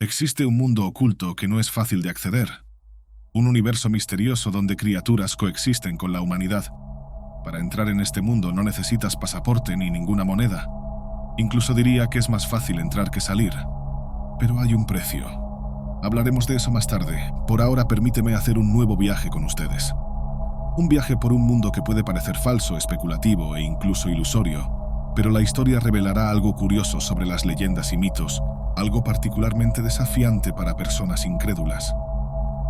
Existe un mundo oculto que no es fácil de acceder. Un universo misterioso donde criaturas coexisten con la humanidad. Para entrar en este mundo no necesitas pasaporte ni ninguna moneda. Incluso diría que es más fácil entrar que salir. Pero hay un precio. Hablaremos de eso más tarde. Por ahora permíteme hacer un nuevo viaje con ustedes. Un viaje por un mundo que puede parecer falso, especulativo e incluso ilusorio, pero la historia revelará algo curioso sobre las leyendas y mitos, algo particularmente desafiante para personas incrédulas.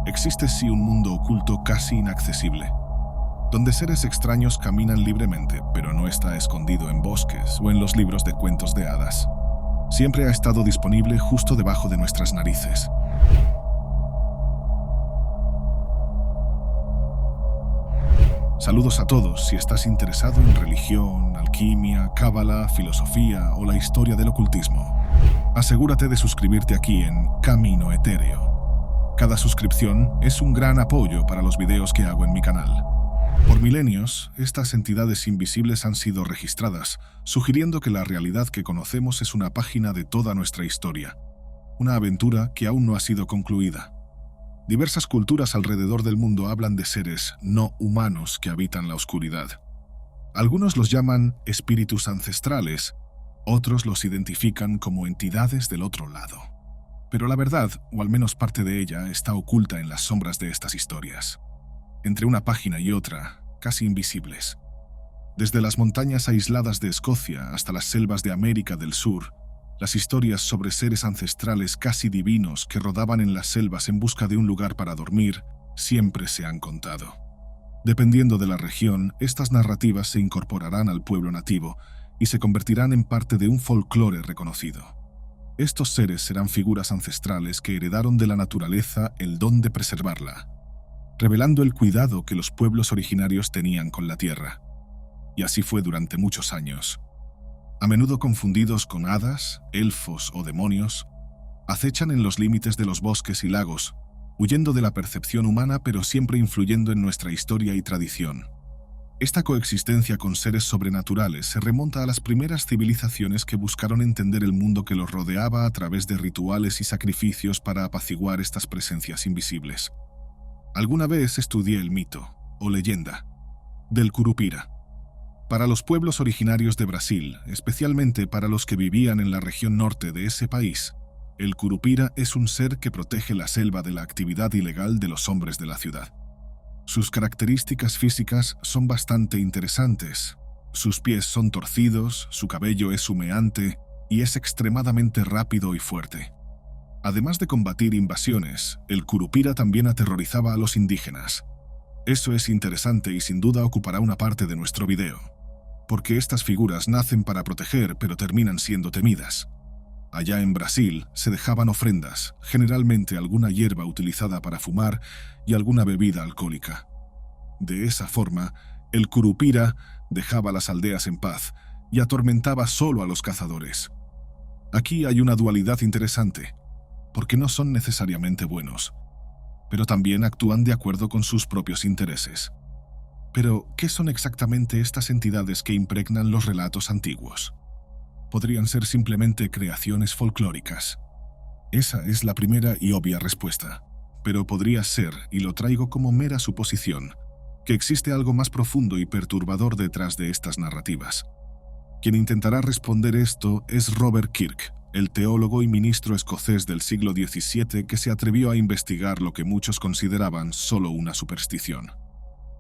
Existe sí un mundo oculto casi inaccesible, donde seres extraños caminan libremente, pero no está escondido en bosques o en los libros de cuentos de hadas. Siempre ha estado disponible justo debajo de nuestras narices. Saludos a todos si estás interesado en religión, alquimia, cábala, filosofía o la historia del ocultismo. Asegúrate de suscribirte aquí en Camino Etéreo. Cada suscripción es un gran apoyo para los videos que hago en mi canal. Por milenios, estas entidades invisibles han sido registradas, sugiriendo que la realidad que conocemos es una página de toda nuestra historia, una aventura que aún no ha sido concluida. Diversas culturas alrededor del mundo hablan de seres no humanos que habitan la oscuridad. Algunos los llaman espíritus ancestrales, otros los identifican como entidades del otro lado. Pero la verdad, o al menos parte de ella, está oculta en las sombras de estas historias. Entre una página y otra, casi invisibles. Desde las montañas aisladas de Escocia hasta las selvas de América del Sur, las historias sobre seres ancestrales casi divinos que rodaban en las selvas en busca de un lugar para dormir siempre se han contado. Dependiendo de la región, estas narrativas se incorporarán al pueblo nativo y se convertirán en parte de un folclore reconocido. Estos seres serán figuras ancestrales que heredaron de la naturaleza el don de preservarla, revelando el cuidado que los pueblos originarios tenían con la tierra. Y así fue durante muchos años. A menudo confundidos con hadas, elfos o demonios, acechan en los límites de los bosques y lagos, huyendo de la percepción humana pero siempre influyendo en nuestra historia y tradición. Esta coexistencia con seres sobrenaturales se remonta a las primeras civilizaciones que buscaron entender el mundo que los rodeaba a través de rituales y sacrificios para apaciguar estas presencias invisibles. Alguna vez estudié el mito, o leyenda, del Curupira. Para los pueblos originarios de Brasil, especialmente para los que vivían en la región norte de ese país, el Curupira es un ser que protege la selva de la actividad ilegal de los hombres de la ciudad. Sus características físicas son bastante interesantes. Sus pies son torcidos, su cabello es humeante y es extremadamente rápido y fuerte. Además de combatir invasiones, el Curupira también aterrorizaba a los indígenas. Eso es interesante y sin duda ocupará una parte de nuestro video, porque estas figuras nacen para proteger pero terminan siendo temidas. Allá en Brasil se dejaban ofrendas, generalmente alguna hierba utilizada para fumar y alguna bebida alcohólica. De esa forma, el Curupira dejaba las aldeas en paz y atormentaba solo a los cazadores. Aquí hay una dualidad interesante, porque no son necesariamente buenos, pero también actúan de acuerdo con sus propios intereses. Pero, ¿qué son exactamente estas entidades que impregnan los relatos antiguos? Podrían ser simplemente creaciones folclóricas. Esa es la primera y obvia respuesta, pero podría ser, y lo traigo como mera suposición, que existe algo más profundo y perturbador detrás de estas narrativas. Quien intentará responder esto es Robert Kirk, el teólogo y ministro escocés del siglo XVII que se atrevió a investigar lo que muchos consideraban solo una superstición.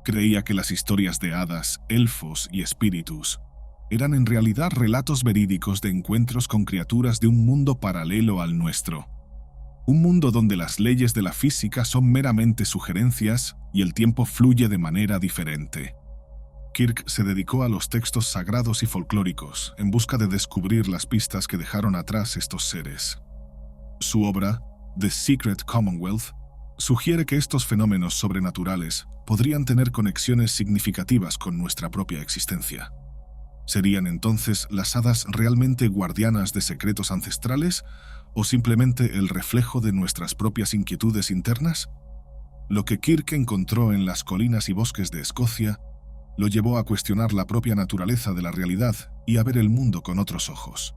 Creía que las historias de hadas, elfos y espíritus eran en realidad relatos verídicos de encuentros con criaturas de un mundo paralelo al nuestro. Un mundo donde las leyes de la física son meramente sugerencias y el tiempo fluye de manera diferente. Kirk se dedicó a los textos sagrados y folclóricos en busca de descubrir las pistas que dejaron atrás estos seres. Su obra, The Secret Commonwealth, sugiere que estos fenómenos sobrenaturales podrían tener conexiones significativas con nuestra propia existencia. ¿Serían entonces las hadas realmente guardianas de secretos ancestrales o simplemente el reflejo de nuestras propias inquietudes internas? Lo que Kirk encontró en las colinas y bosques de Escocia lo llevó a cuestionar la propia naturaleza de la realidad y a ver el mundo con otros ojos.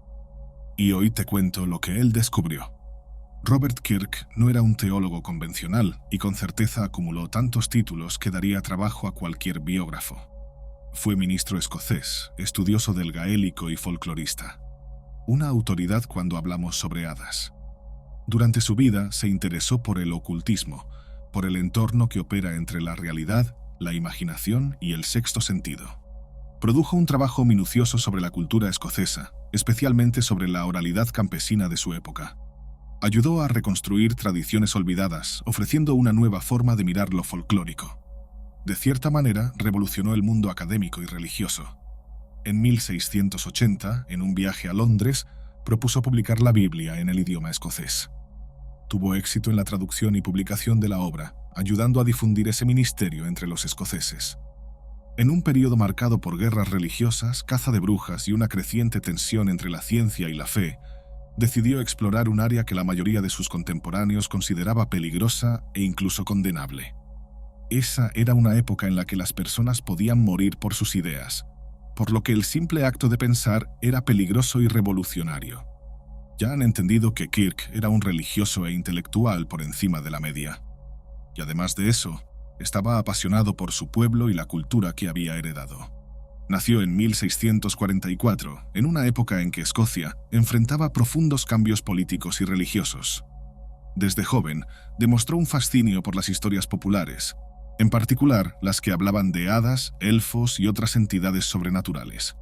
Y hoy te cuento lo que él descubrió. Robert Kirk no era un teólogo convencional y con certeza acumuló tantos títulos que daría trabajo a cualquier biógrafo. Fue ministro escocés, estudioso del gaélico y folclorista. Una autoridad cuando hablamos sobre hadas. Durante su vida se interesó por el ocultismo, por el entorno que opera entre la realidad, la imaginación y el sexto sentido. Produjo un trabajo minucioso sobre la cultura escocesa, especialmente sobre la oralidad campesina de su época. Ayudó a reconstruir tradiciones olvidadas, ofreciendo una nueva forma de mirar lo folclórico. De cierta manera, revolucionó el mundo académico y religioso. En 1680, en un viaje a Londres, propuso publicar la Biblia en el idioma escocés. Tuvo éxito en la traducción y publicación de la obra, ayudando a difundir ese ministerio entre los escoceses. En un periodo marcado por guerras religiosas, caza de brujas y una creciente tensión entre la ciencia y la fe, decidió explorar un área que la mayoría de sus contemporáneos consideraba peligrosa e incluso condenable. Esa era una época en la que las personas podían morir por sus ideas, por lo que el simple acto de pensar era peligroso y revolucionario. Ya han entendido que Kirk era un religioso e intelectual por encima de la media. Y además de eso, estaba apasionado por su pueblo y la cultura que había heredado. Nació en 1644, en una época en que Escocia enfrentaba profundos cambios políticos y religiosos. Desde joven, demostró un fascinio por las historias populares, en particular las que hablaban de hadas, elfos y otras entidades sobrenaturales.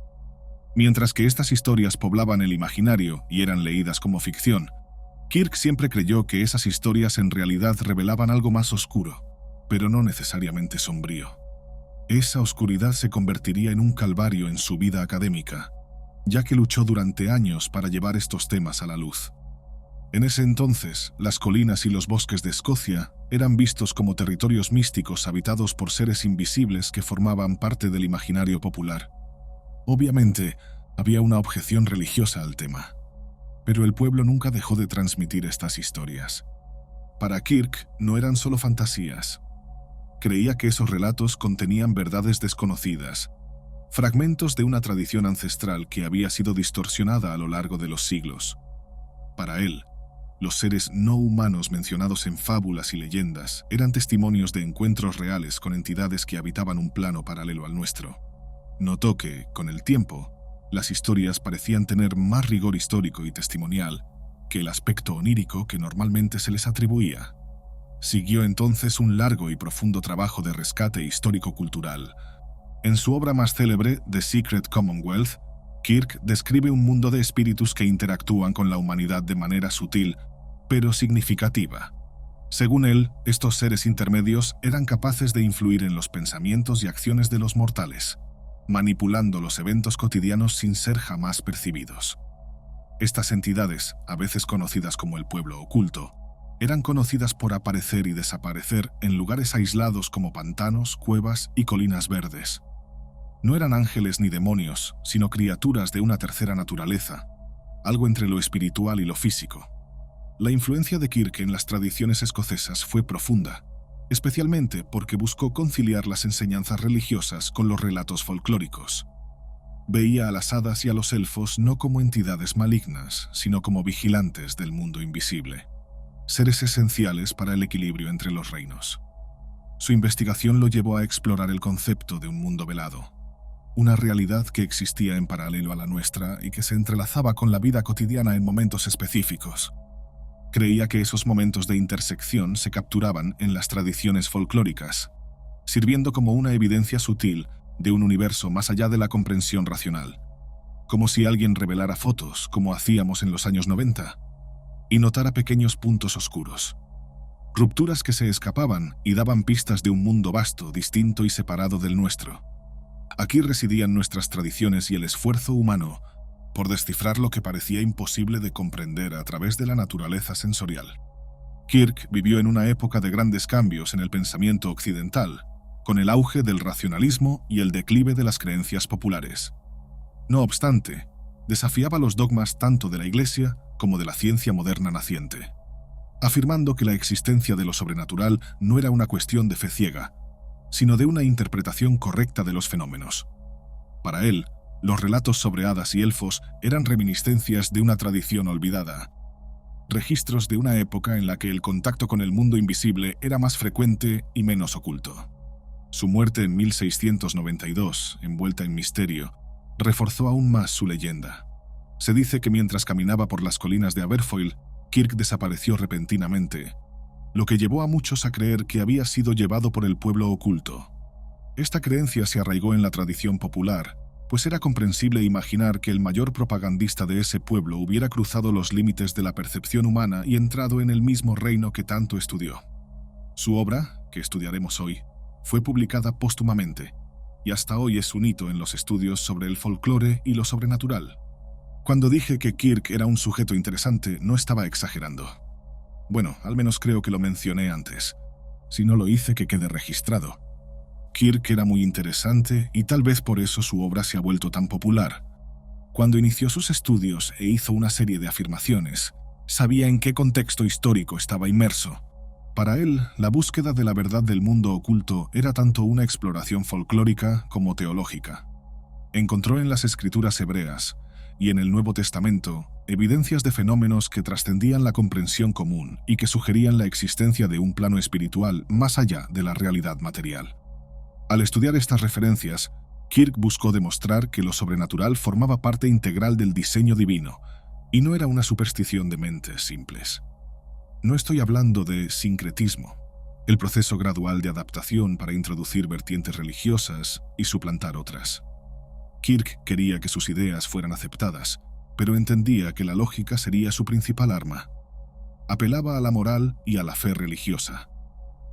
Mientras que estas historias poblaban el imaginario y eran leídas como ficción, Kirk siempre creyó que esas historias en realidad revelaban algo más oscuro, pero no necesariamente sombrío. Esa oscuridad se convertiría en un calvario en su vida académica, ya que luchó durante años para llevar estos temas a la luz. En ese entonces, las colinas y los bosques de Escocia eran vistos como territorios místicos habitados por seres invisibles que formaban parte del imaginario popular. Obviamente, había una objeción religiosa al tema, pero el pueblo nunca dejó de transmitir estas historias. Para Kirk no eran solo fantasías. Creía que esos relatos contenían verdades desconocidas, fragmentos de una tradición ancestral que había sido distorsionada a lo largo de los siglos. Para él, los seres no humanos mencionados en fábulas y leyendas eran testimonios de encuentros reales con entidades que habitaban un plano paralelo al nuestro. Notó que, con el tiempo, las historias parecían tener más rigor histórico y testimonial que el aspecto onírico que normalmente se les atribuía. Siguió entonces un largo y profundo trabajo de rescate histórico-cultural. En su obra más célebre, The Secret Commonwealth, Kirk describe un mundo de espíritus que interactúan con la humanidad de manera sutil, pero significativa. Según él, estos seres intermedios eran capaces de influir en los pensamientos y acciones de los mortales, manipulando los eventos cotidianos sin ser jamás percibidos. Estas entidades, a veces conocidas como el pueblo oculto, eran conocidas por aparecer y desaparecer en lugares aislados como pantanos, cuevas y colinas verdes. No eran ángeles ni demonios, sino criaturas de una tercera naturaleza, algo entre lo espiritual y lo físico. La influencia de Kirk en las tradiciones escocesas fue profunda, especialmente porque buscó conciliar las enseñanzas religiosas con los relatos folclóricos. Veía a las hadas y a los elfos no como entidades malignas, sino como vigilantes del mundo invisible, seres esenciales para el equilibrio entre los reinos. Su investigación lo llevó a explorar el concepto de un mundo velado, una realidad que existía en paralelo a la nuestra y que se entrelazaba con la vida cotidiana en momentos específicos. Creía que esos momentos de intersección se capturaban en las tradiciones folclóricas, sirviendo como una evidencia sutil de un universo más allá de la comprensión racional, como si alguien revelara fotos, como hacíamos en los años 90, y notara pequeños puntos oscuros, rupturas que se escapaban y daban pistas de un mundo vasto, distinto y separado del nuestro. Aquí residían nuestras tradiciones y el esfuerzo humano por descifrar lo que parecía imposible de comprender a través de la naturaleza sensorial. Kirk vivió en una época de grandes cambios en el pensamiento occidental, con el auge del racionalismo y el declive de las creencias populares. No obstante, desafiaba los dogmas tanto de la Iglesia como de la ciencia moderna naciente, afirmando que la existencia de lo sobrenatural no era una cuestión de fe ciega, sino de una interpretación correcta de los fenómenos. Para él, los relatos sobre hadas y elfos eran reminiscencias de una tradición olvidada. registros de una época en la que el contacto con el mundo invisible era más frecuente y menos oculto. Su muerte en 1692, envuelta en misterio, reforzó aún más su leyenda. Se dice que mientras caminaba por las colinas de Aberfoyle, Kirk desapareció repentinamente, lo que llevó a muchos a creer que había sido llevado por el pueblo oculto. Esta creencia se arraigó en la tradición popular, pues era comprensible imaginar que el mayor propagandista de ese pueblo hubiera cruzado los límites de la percepción humana y entrado en el mismo reino que tanto estudió. Su obra, que estudiaremos hoy, fue publicada póstumamente, y hasta hoy es un hito en los estudios sobre el folclore y lo sobrenatural. Cuando dije que Kirk era un sujeto interesante, no estaba exagerando. Bueno, al menos creo que lo mencioné antes. Si no lo hice, que quede registrado. Kirk era muy interesante y tal vez por eso su obra se ha vuelto tan popular. Cuando inició sus estudios e hizo una serie de afirmaciones, sabía en qué contexto histórico estaba inmerso. Para él, la búsqueda de la verdad del mundo oculto era tanto una exploración folclórica como teológica. Encontró en las escrituras hebreas y en el Nuevo Testamento evidencias de fenómenos que trascendían la comprensión común y que sugerían la existencia de un plano espiritual más allá de la realidad material. Al estudiar estas referencias, Kirk buscó demostrar que lo sobrenatural formaba parte integral del diseño divino y no era una superstición de mentes simples. No estoy hablando de sincretismo, el proceso gradual de adaptación para introducir vertientes religiosas y suplantar otras. Kirk quería que sus ideas fueran aceptadas, pero entendía que la lógica sería su principal arma. Apelaba a la moral y a la fe religiosa,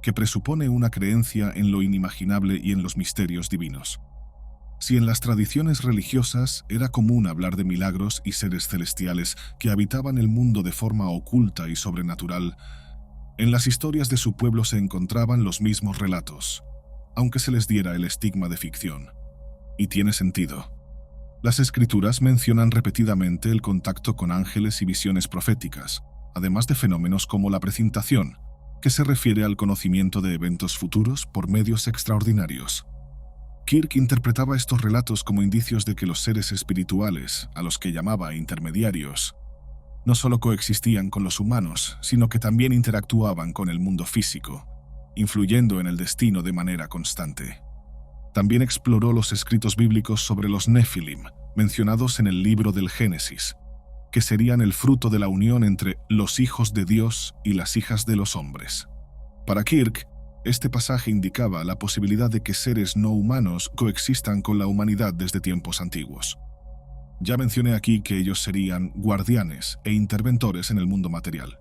que presupone una creencia en lo inimaginable y en los misterios divinos. Si en las tradiciones religiosas era común hablar de milagros y seres celestiales que habitaban el mundo de forma oculta y sobrenatural, en las historias de su pueblo se encontraban los mismos relatos, aunque se les diera el estigma de ficción. Y tiene sentido. Las escrituras mencionan repetidamente el contacto con ángeles y visiones proféticas, además de fenómenos como la precintación, que se refiere al conocimiento de eventos futuros por medios extraordinarios. Kirk interpretaba estos relatos como indicios de que los seres espirituales, a los que llamaba intermediarios, no solo coexistían con los humanos, sino que también interactuaban con el mundo físico, influyendo en el destino de manera constante. También exploró los escritos bíblicos sobre los Nefilim, mencionados en el libro del Génesis, que serían el fruto de la unión entre los hijos de Dios y las hijas de los hombres. Para Kirk, este pasaje indicaba la posibilidad de que seres no humanos coexistan con la humanidad desde tiempos antiguos. Ya mencioné aquí que ellos serían guardianes e interventores en el mundo material.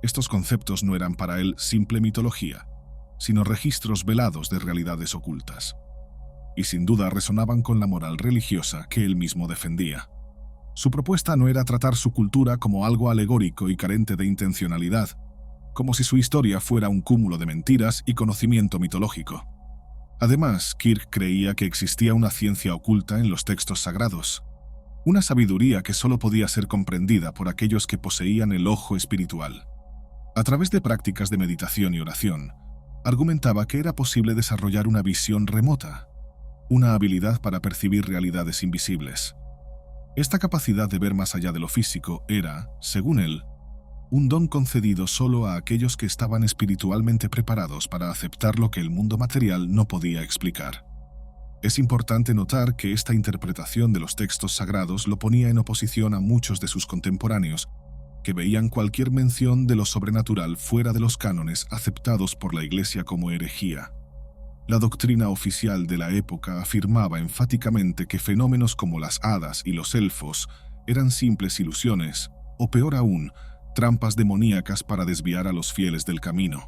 Estos conceptos no eran para él simple mitología, sino registros velados de realidades ocultas. Y sin duda resonaban con la moral religiosa que él mismo defendía. Su propuesta no era tratar su cultura como algo alegórico y carente de intencionalidad, como si su historia fuera un cúmulo de mentiras y conocimiento mitológico. Además, Kirk creía que existía una ciencia oculta en los textos sagrados, una sabiduría que solo podía ser comprendida por aquellos que poseían el ojo espiritual. A través de prácticas de meditación y oración, argumentaba que era posible desarrollar una visión remota, una habilidad para percibir realidades invisibles. Esta capacidad de ver más allá de lo físico era, según él, un don concedido solo a aquellos que estaban espiritualmente preparados para aceptar lo que el mundo material no podía explicar. Es importante notar que esta interpretación de los textos sagrados lo ponía en oposición a muchos de sus contemporáneos, que veían cualquier mención de lo sobrenatural fuera de los cánones aceptados por la Iglesia como herejía. La doctrina oficial de la época afirmaba enfáticamente que fenómenos como las hadas y los elfos eran simples ilusiones, o peor aún, trampas demoníacas para desviar a los fieles del camino.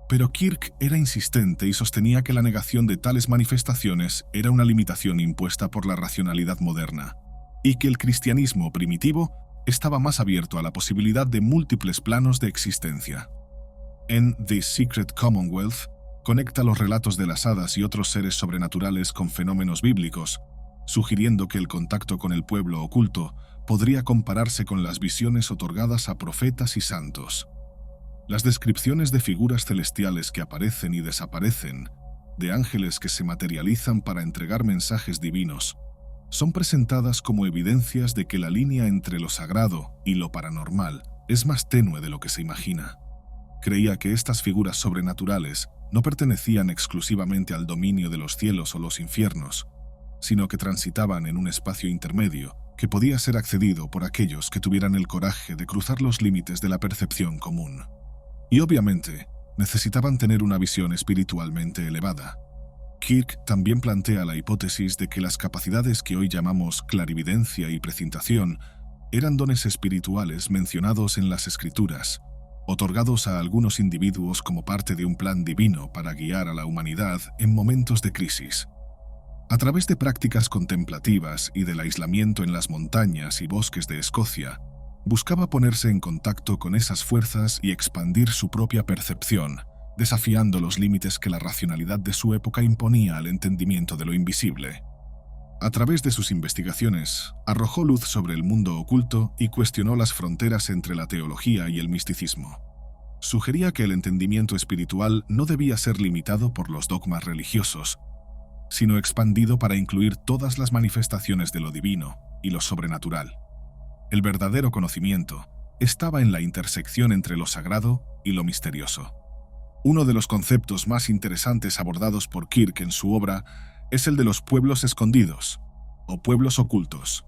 Pero Kirk era insistente y sostenía que la negación de tales manifestaciones era una limitación impuesta por la racionalidad moderna, y que el cristianismo primitivo estaba más abierto a la posibilidad de múltiples planos de existencia. En The Secret Commonwealth, conecta los relatos de las hadas y otros seres sobrenaturales con fenómenos bíblicos, sugiriendo que el contacto con el pueblo oculto podría compararse con las visiones otorgadas a profetas y santos. Las descripciones de figuras celestiales que aparecen y desaparecen, de ángeles que se materializan para entregar mensajes divinos, son presentadas como evidencias de que la línea entre lo sagrado y lo paranormal es más tenue de lo que se imagina. Creía que estas figuras sobrenaturales no pertenecían exclusivamente al dominio de los cielos o los infiernos, sino que transitaban en un espacio intermedio que podía ser accedido por aquellos que tuvieran el coraje de cruzar los límites de la percepción común. Y obviamente, necesitaban tener una visión espiritualmente elevada. Kirk también plantea la hipótesis de que las capacidades que hoy llamamos clarividencia y precintación eran dones espirituales mencionados en las Escrituras, otorgados a algunos individuos como parte de un plan divino para guiar a la humanidad en momentos de crisis. A través de prácticas contemplativas y del aislamiento en las montañas y bosques de Escocia, buscaba ponerse en contacto con esas fuerzas y expandir su propia percepción, desafiando los límites que la racionalidad de su época imponía al entendimiento de lo invisible. A través de sus investigaciones, arrojó luz sobre el mundo oculto y cuestionó las fronteras entre la teología y el misticismo. Sugería que el entendimiento espiritual no debía ser limitado por los dogmas religiosos, sino expandido para incluir todas las manifestaciones de lo divino y lo sobrenatural. El verdadero conocimiento estaba en la intersección entre lo sagrado y lo misterioso. Uno de los conceptos más interesantes abordados por Kirk en su obra es el de los pueblos escondidos, o pueblos ocultos.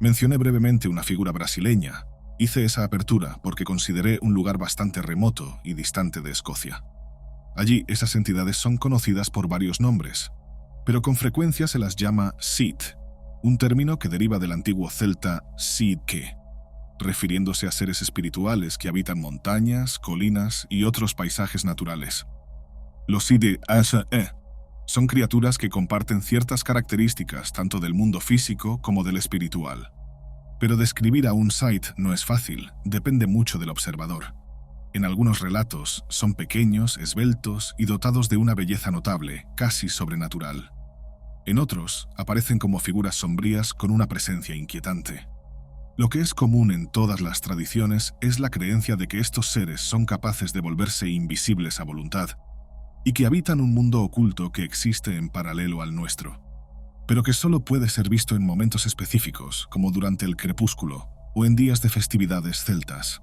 Mencioné brevemente una figura brasileña. Hice esa apertura porque consideré un lugar bastante remoto y distante de Escocia. Allí esas entidades son conocidas por varios nombres, pero con frecuencia se las llama Sith, un término que deriva del antiguo celta Sidke, refiriéndose a seres espirituales que habitan montañas, colinas y otros paisajes naturales. Los Sith son criaturas que comparten ciertas características tanto del mundo físico como del espiritual. Pero describir a un Sith no es fácil, depende mucho del observador. En algunos relatos son pequeños, esbeltos y dotados de una belleza notable, casi sobrenatural. En otros, aparecen como figuras sombrías con una presencia inquietante. Lo que es común en todas las tradiciones es la creencia de que estos seres son capaces de volverse invisibles a voluntad y que habitan un mundo oculto que existe en paralelo al nuestro, pero que solo puede ser visto en momentos específicos, como durante el crepúsculo o en días de festividades celtas.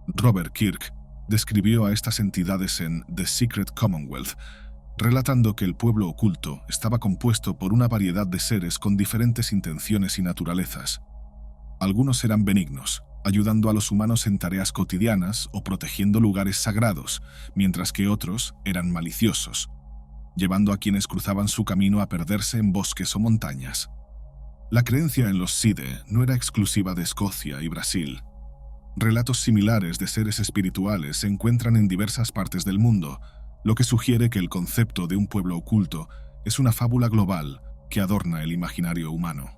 Robert Kirk describió a estas entidades en The Secret Commonwealth, relatando que el pueblo oculto estaba compuesto por una variedad de seres con diferentes intenciones y naturalezas. Algunos eran benignos, ayudando a los humanos en tareas cotidianas o protegiendo lugares sagrados, mientras que otros eran maliciosos, llevando a quienes cruzaban su camino a perderse en bosques o montañas. La creencia en los Side no era exclusiva de Escocia y Brasil. Relatos similares de seres espirituales se encuentran en diversas partes del mundo, lo que sugiere que el concepto de un pueblo oculto es una fábula global que adorna el imaginario humano.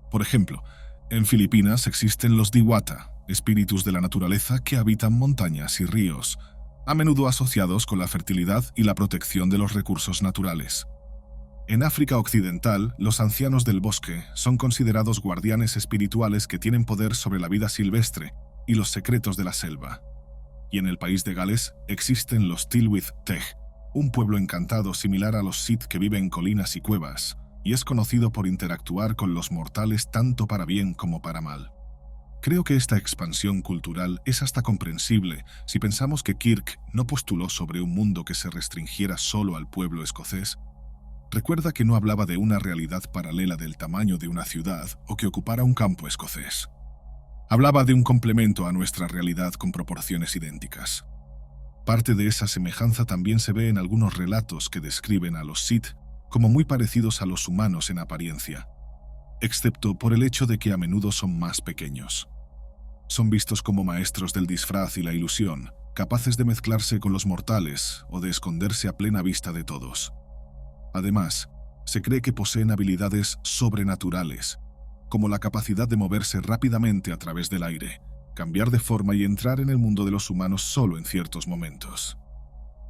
Por ejemplo, en Filipinas existen los Diwata, espíritus de la naturaleza que habitan montañas y ríos, a menudo asociados con la fertilidad y la protección de los recursos naturales. En África Occidental, los ancianos del bosque son considerados guardianes espirituales que tienen poder sobre la vida silvestre y los secretos de la selva. Y en el país de Gales existen los Tylwyth Teg, un pueblo encantado similar a los Sith que vive en colinas y cuevas, y es conocido por interactuar con los mortales tanto para bien como para mal. Creo que esta expansión cultural es hasta comprensible si pensamos que Kirk no postuló sobre un mundo que se restringiera solo al pueblo escocés. Recuerda que no hablaba de una realidad paralela del tamaño de una ciudad o que ocupara un campo escocés. Hablaba de un complemento a nuestra realidad con proporciones idénticas. Parte de esa semejanza también se ve en algunos relatos que describen a los Sith como muy parecidos a los humanos en apariencia, excepto por el hecho de que a menudo son más pequeños. Son vistos como maestros del disfraz y la ilusión, capaces de mezclarse con los mortales o de esconderse a plena vista de todos. Además, se cree que poseen habilidades sobrenaturales, como la capacidad de moverse rápidamente a través del aire, cambiar de forma y entrar en el mundo de los humanos solo en ciertos momentos.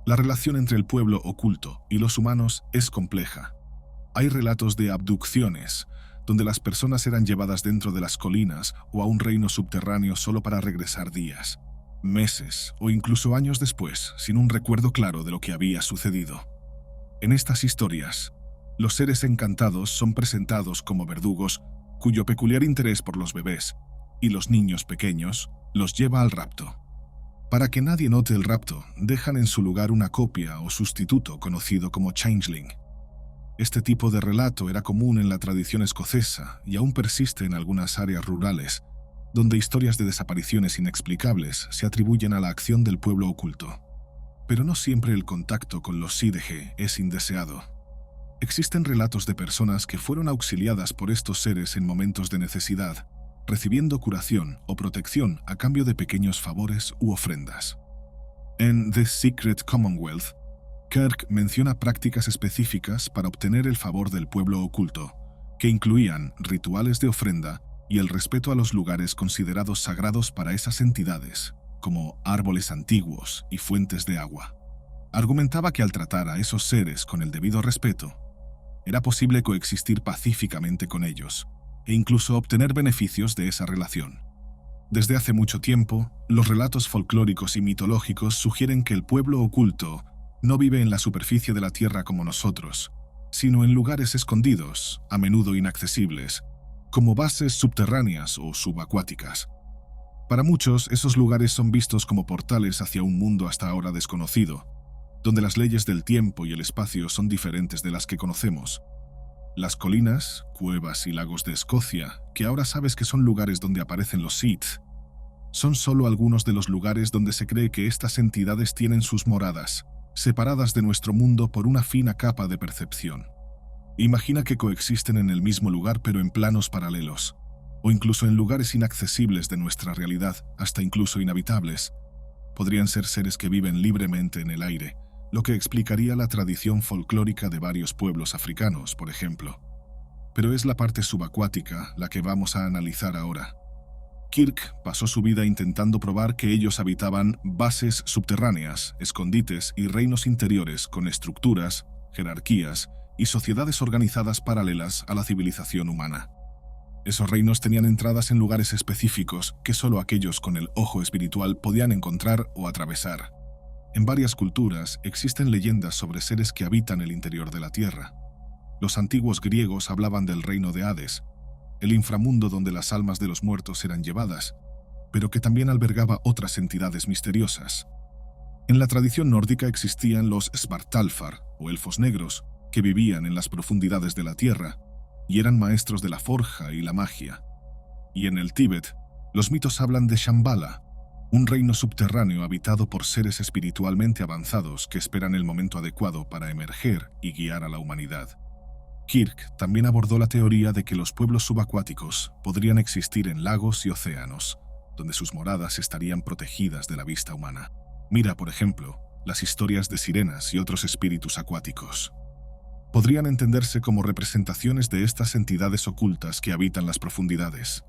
La relación entre el pueblo oculto y los humanos es compleja. Hay relatos de abducciones, donde las personas eran llevadas dentro de las colinas o a un reino subterráneo solo para regresar días, meses o incluso años después, sin un recuerdo claro de lo que había sucedido. En estas historias, los seres encantados son presentados como verdugos cuyo peculiar interés por los bebés y los niños pequeños los lleva al rapto. Para que nadie note el rapto, dejan en su lugar una copia o sustituto conocido como changeling. Este tipo de relato era común en la tradición escocesa y aún persiste en algunas áreas rurales, donde historias de desapariciones inexplicables se atribuyen a la acción del pueblo oculto. Pero no siempre el contacto con los Sidhe es indeseado. Existen relatos de personas que fueron auxiliadas por estos seres en momentos de necesidad, recibiendo curación o protección a cambio de pequeños favores u ofrendas. En The Secret Commonwealth, Kirk menciona prácticas específicas para obtener el favor del pueblo oculto, que incluían rituales de ofrenda y el respeto a los lugares considerados sagrados para esas entidades, como árboles antiguos y fuentes de agua. Argumentaba que al tratar a esos seres con el debido respeto, era posible coexistir pacíficamente con ellos, e incluso obtener beneficios de esa relación. Desde hace mucho tiempo, los relatos folclóricos y mitológicos sugieren que el pueblo oculto no vive en la superficie de la Tierra como nosotros, sino en lugares escondidos, a menudo inaccesibles, como bases subterráneas o subacuáticas. Para muchos, esos lugares son vistos como portales hacia un mundo hasta ahora desconocido, donde las leyes del tiempo y el espacio son diferentes de las que conocemos. Las colinas, cuevas y lagos de Escocia, que ahora sabes que son lugares donde aparecen los Sith, son solo algunos de los lugares donde se cree que estas entidades tienen sus moradas, separadas de nuestro mundo por una fina capa de percepción. Imagina que coexisten en el mismo lugar pero en planos paralelos, o incluso en lugares inaccesibles de nuestra realidad, hasta incluso inhabitables. Podrían ser seres que viven libremente en el aire, lo que explicaría la tradición folclórica de varios pueblos africanos, por ejemplo. Pero es la parte subacuática la que vamos a analizar ahora. Kirk pasó su vida intentando probar que ellos habitaban bases subterráneas, escondites y reinos interiores con estructuras, jerarquías y sociedades organizadas paralelas a la civilización humana. Esos reinos tenían entradas en lugares específicos que solo aquellos con el ojo espiritual podían encontrar o atravesar. En varias culturas existen leyendas sobre seres que habitan el interior de la Tierra. Los antiguos griegos hablaban del reino de Hades, el inframundo donde las almas de los muertos eran llevadas, pero que también albergaba otras entidades misteriosas. En la tradición nórdica existían los Svartalfar, o elfos negros, que vivían en las profundidades de la Tierra y eran maestros de la forja y la magia. Y en el Tíbet, los mitos hablan de Shambhala, un reino subterráneo habitado por seres espiritualmente avanzados que esperan el momento adecuado para emerger y guiar a la humanidad. Kirk también abordó la teoría de que los pueblos subacuáticos podrían existir en lagos y océanos, donde sus moradas estarían protegidas de la vista humana. Mira, por ejemplo, las historias de sirenas y otros espíritus acuáticos. Podrían entenderse como representaciones de estas entidades ocultas que habitan las profundidades.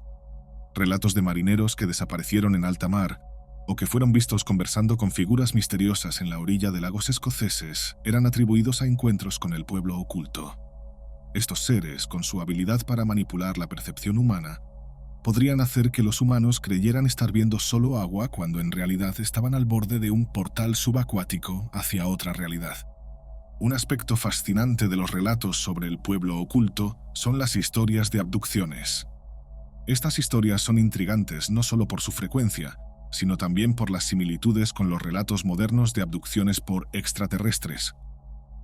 Relatos de marineros que desaparecieron en alta mar o que fueron vistos conversando con figuras misteriosas en la orilla de lagos escoceses eran atribuidos a encuentros con el pueblo oculto. Estos seres, con su habilidad para manipular la percepción humana, podrían hacer que los humanos creyeran estar viendo solo agua cuando en realidad estaban al borde de un portal subacuático hacia otra realidad. Un aspecto fascinante de los relatos sobre el pueblo oculto son las historias de abducciones. Estas historias son intrigantes no solo por su frecuencia, sino también por las similitudes con los relatos modernos de abducciones por extraterrestres.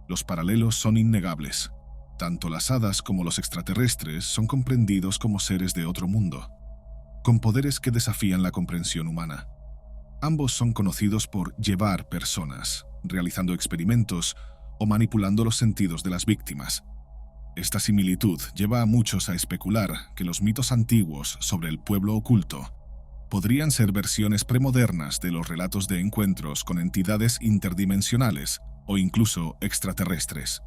Los paralelos son innegables. Tanto las hadas como los extraterrestres son comprendidos como seres de otro mundo, con poderes que desafían la comprensión humana. Ambos son conocidos por llevar personas, realizando experimentos o manipulando los sentidos de las víctimas. Esta similitud lleva a muchos a especular que los mitos antiguos sobre el pueblo oculto podrían ser versiones premodernas de los relatos de encuentros con entidades interdimensionales o incluso extraterrestres.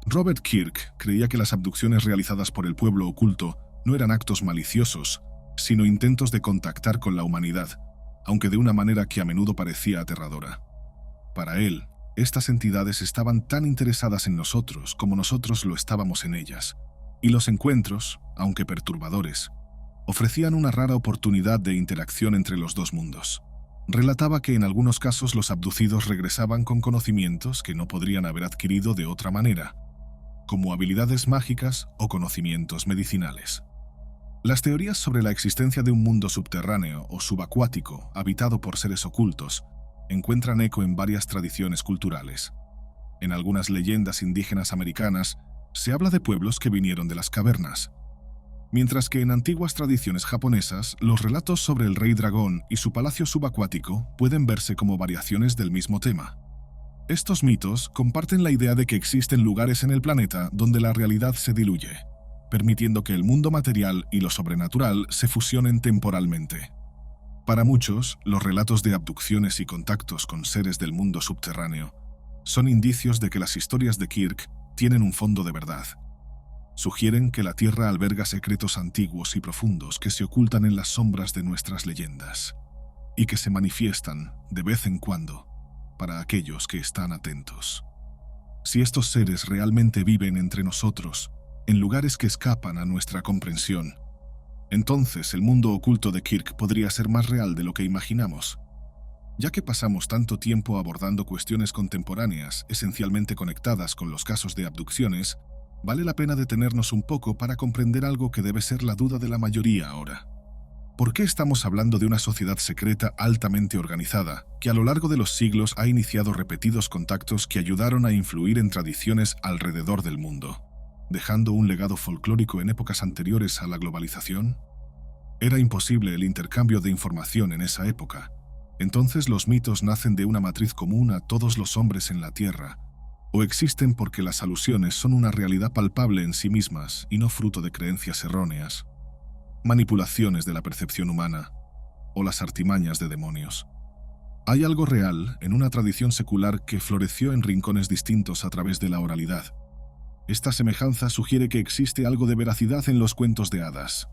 Robert Kirk creía que las abducciones realizadas por el pueblo oculto no eran actos maliciosos, sino intentos de contactar con la humanidad, aunque de una manera que a menudo parecía aterradora. Para él, estas entidades estaban tan interesadas en nosotros como nosotros lo estábamos en ellas, y los encuentros, aunque perturbadores, ofrecían una rara oportunidad de interacción entre los dos mundos. Relataba que en algunos casos los abducidos regresaban con conocimientos que no podrían haber adquirido de otra manera, como habilidades mágicas o conocimientos medicinales. Las teorías sobre la existencia de un mundo subterráneo o subacuático habitado por seres ocultos encuentran eco en varias tradiciones culturales. En algunas leyendas indígenas americanas se habla de pueblos que vinieron de las cavernas, mientras que en antiguas tradiciones japonesas los relatos sobre el rey dragón y su palacio subacuático pueden verse como variaciones del mismo tema. Estos mitos comparten la idea de que existen lugares en el planeta donde la realidad se diluye, permitiendo que el mundo material y lo sobrenatural se fusionen temporalmente. Para muchos, los relatos de abducciones y contactos con seres del mundo subterráneo son indicios de que las historias de Kirk tienen un fondo de verdad. Sugieren que la Tierra alberga secretos antiguos y profundos que se ocultan en las sombras de nuestras leyendas, y que se manifiestan, de vez en cuando, para aquellos que están atentos. Si estos seres realmente viven entre nosotros, en lugares que escapan a nuestra comprensión, entonces el mundo oculto de Kirk podría ser más real de lo que imaginamos. Ya que pasamos tanto tiempo abordando cuestiones contemporáneas esencialmente conectadas con los casos de abducciones, vale la pena detenernos un poco para comprender algo que debe ser la duda de la mayoría ahora. ¿Por qué estamos hablando de una sociedad secreta altamente organizada que a lo largo de los siglos ha iniciado repetidos contactos que ayudaron a influir en tradiciones alrededor del mundo, dejando un legado folclórico en épocas anteriores a la globalización? Era imposible el intercambio de información en esa época. Entonces los mitos nacen de una matriz común a todos los hombres en la Tierra, o existen porque las alusiones son una realidad palpable en sí mismas y no fruto de creencias erróneas, manipulaciones de la percepción humana o las artimañas de demonios. Hay algo real en una tradición secular que floreció en rincones distintos a través de la oralidad. Esta semejanza sugiere que existe algo de veracidad en los cuentos de hadas.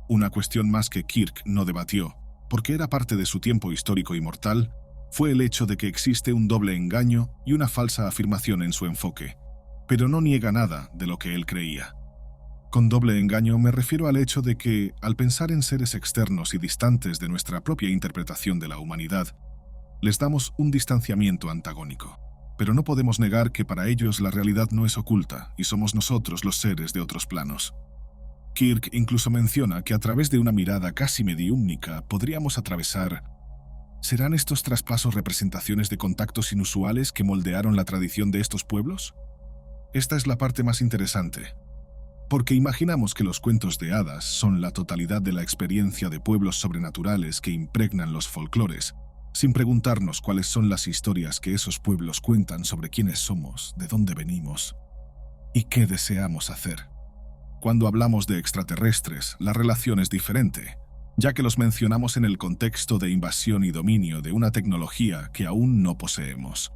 Una cuestión más que Kirk no debatió, porque era parte de su tiempo histórico y mortal, fue el hecho de que existe un doble engaño y una falsa afirmación en su enfoque, pero no niega nada de lo que él creía. Con doble engaño me refiero al hecho de que, al pensar en seres externos y distantes de nuestra propia interpretación de la humanidad, les damos un distanciamiento antagónico. Pero no podemos negar que para ellos la realidad no es oculta y somos nosotros los seres de otros planos. Kirk incluso menciona que a través de una mirada casi mediúmnica podríamos atravesar. ¿Serán estos traspasos representaciones de contactos inusuales que moldearon la tradición de estos pueblos? Esta es la parte más interesante, porque imaginamos que los cuentos de hadas son la totalidad de la experiencia de pueblos sobrenaturales que impregnan los folclores, sin preguntarnos cuáles son las historias que esos pueblos cuentan sobre quiénes somos, de dónde venimos y qué deseamos hacer. Cuando hablamos de extraterrestres, la relación es diferente, ya que los mencionamos en el contexto de invasión y dominio de una tecnología que aún no poseemos.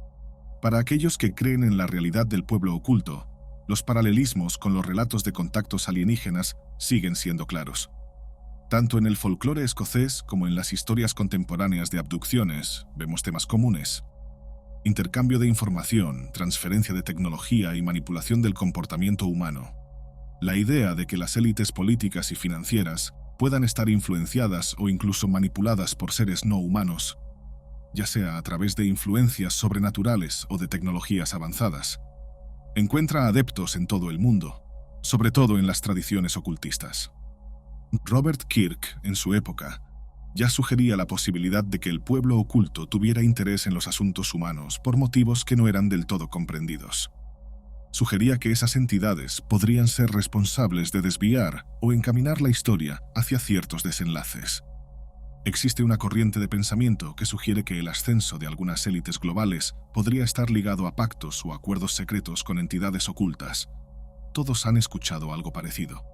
Para aquellos que creen en la realidad del pueblo oculto, los paralelismos con los relatos de contactos alienígenas siguen siendo claros. Tanto en el folclore escocés como en las historias contemporáneas de abducciones vemos temas comunes: intercambio de información, transferencia de tecnología y manipulación del comportamiento humano. La idea de que las élites políticas y financieras puedan estar influenciadas o incluso manipuladas por seres no humanos, ya sea a través de influencias sobrenaturales o de tecnologías avanzadas, encuentra adeptos en todo el mundo, sobre todo en las tradiciones ocultistas. Robert Kirk, en su época, ya sugería la posibilidad de que el pueblo oculto tuviera interés en los asuntos humanos por motivos que no eran del todo comprendidos. Sugería que esas entidades podrían ser responsables de desviar o encaminar la historia hacia ciertos desenlaces. Existe una corriente de pensamiento que sugiere que el ascenso de algunas élites globales podría estar ligado a pactos o acuerdos secretos con entidades ocultas. Todos han escuchado algo parecido.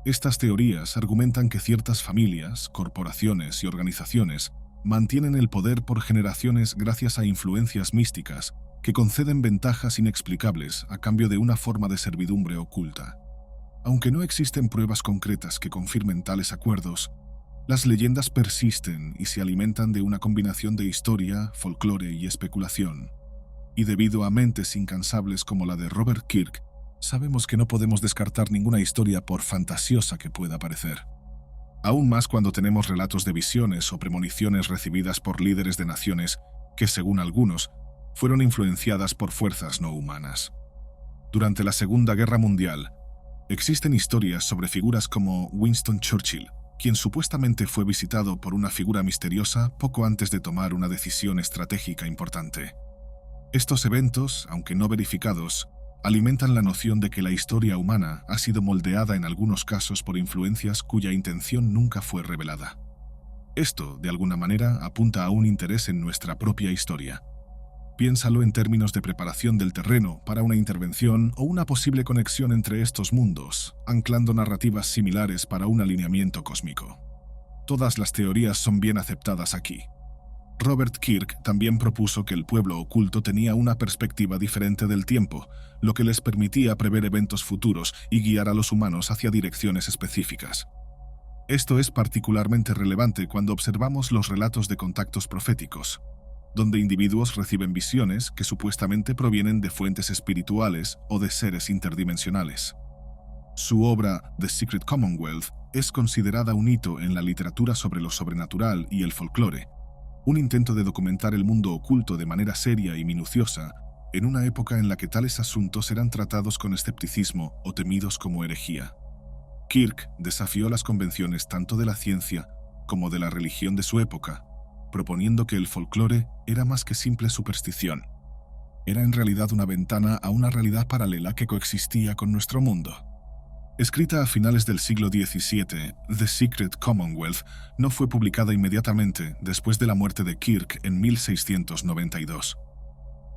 Estas teorías argumentan que ciertas familias, corporaciones y organizaciones mantienen el poder por generaciones gracias a influencias místicas que conceden ventajas inexplicables a cambio de una forma de servidumbre oculta. Aunque no existen pruebas concretas que confirmen tales acuerdos, las leyendas persisten y se alimentan de una combinación de historia, folclore y especulación. Y debido a mentes incansables como la de Robert Kirk, sabemos que no podemos descartar ninguna historia por fantasiosa que pueda parecer. Aún más cuando tenemos relatos de visiones o premoniciones recibidas por líderes de naciones que, según algunos, fueron influenciadas por fuerzas no humanas. Durante la Segunda Guerra Mundial, Existen historias sobre figuras como Winston Churchill, quien supuestamente fue visitado por una figura misteriosa poco antes de tomar una decisión estratégica importante. Estos eventos, aunque no verificados, alimentan la noción de que la historia humana ha sido moldeada en algunos casos por influencias cuya intención nunca fue revelada. Esto, de alguna manera, apunta a un interés en nuestra propia historia. Piénsalo en términos de preparación del terreno para una intervención o una posible conexión entre estos mundos, anclando narrativas similares para un alineamiento cósmico. Todas las teorías son bien aceptadas aquí. Robert Kirk también propuso que el pueblo oculto tenía una perspectiva diferente del tiempo, lo que les permitía prever eventos futuros y guiar a los humanos hacia direcciones específicas. Esto es particularmente relevante cuando observamos los relatos de contactos proféticos, donde individuos reciben visiones que supuestamente provienen de fuentes espirituales o de seres interdimensionales. Su obra The Secret Commonwealth es considerada un hito en la literatura sobre lo sobrenatural y el folclore, un intento de documentar el mundo oculto de manera seria y minuciosa en una época en la que tales asuntos eran tratados con escepticismo o temidos como herejía. Kirk desafió las convenciones tanto de la ciencia como de la religión de su época, proponiendo que el folclore era más que simple superstición. Era en realidad una ventana a una realidad paralela que coexistía con nuestro mundo. Escrita a finales del siglo XVII, The Secret Commonwealth no fue publicada inmediatamente después de la muerte de Kirk en 1692.